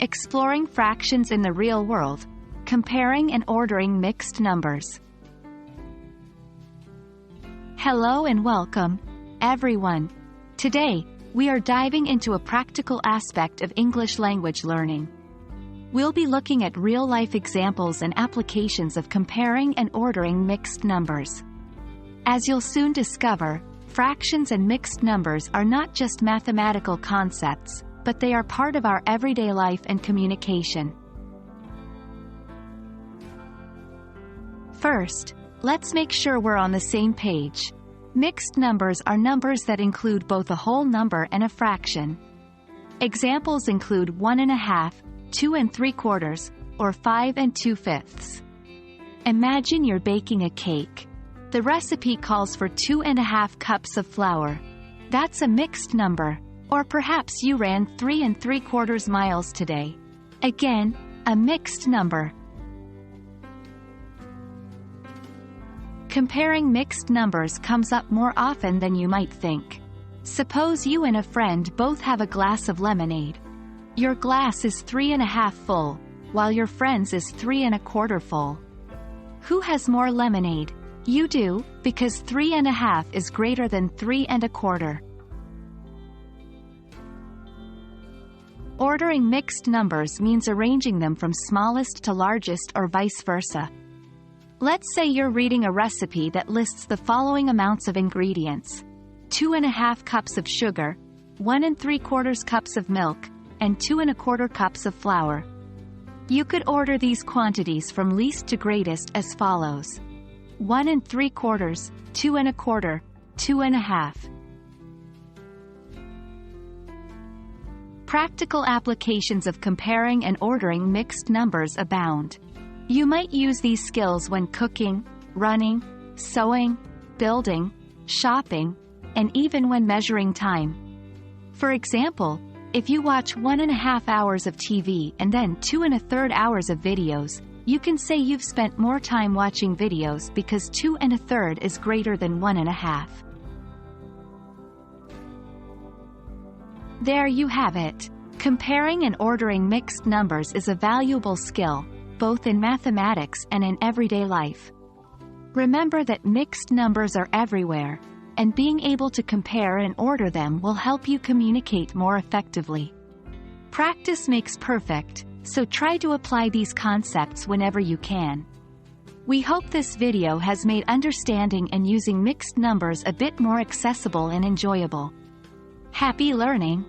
exploring fractions in the real world, comparing and ordering mixed numbers. Hello and welcome, everyone. Today, we are diving into a practical aspect of English language learning. We'll be looking at real-life examples and applications of comparing and ordering mixed numbers. As you'll soon discover, fractions and mixed numbers are not just mathematical concepts, but they are part of our everyday life and communication. First, let's make sure we're on the same page. Mixed numbers are numbers that include both a whole number and a fraction. Examples include 1 1/2, 2 3/4, or 5 2/5. Imagine you're baking a cake. The recipe calls for 2 1/2 cups of flour. That's a mixed number. Or perhaps you ran 3 3/4 miles today. Again, a mixed number. Comparing mixed numbers comes up more often than you might think. Suppose you and a friend both have a glass of lemonade. Your glass is 3 1/2 full, while your friend's is 3 1/4 full. Who has more lemonade? You do, because 3 1/2 is greater than 3 1/4. Ordering mixed numbers means arranging them from smallest to largest or vice versa. Let's say you're reading a recipe that lists the following amounts of ingredients: 2 1/2 cups of sugar, 1 3/4 cups of milk, and 2 1/4 cups of flour. You could order these quantities from least to greatest as follows: 1 3/4, 2 1/4, 2 1/2. Practical applications of comparing and ordering mixed numbers abound. You might use these skills when cooking, running, sewing, building, shopping, and even when measuring time. For example, if you watch 1 1/2 hours of TV and then 2 1/3 hours of videos, you can say you've spent more time watching videos because 2 1/3 is greater than 1 1/2. There you have it. Comparing and ordering mixed numbers is a valuable skill, both in mathematics and in everyday life. Remember that mixed numbers are everywhere, and being able to compare and order them will help you communicate more effectively. Practice makes perfect, so try to apply these concepts whenever you can. We hope this video has made understanding and using mixed numbers a bit more accessible and enjoyable. Happy learning!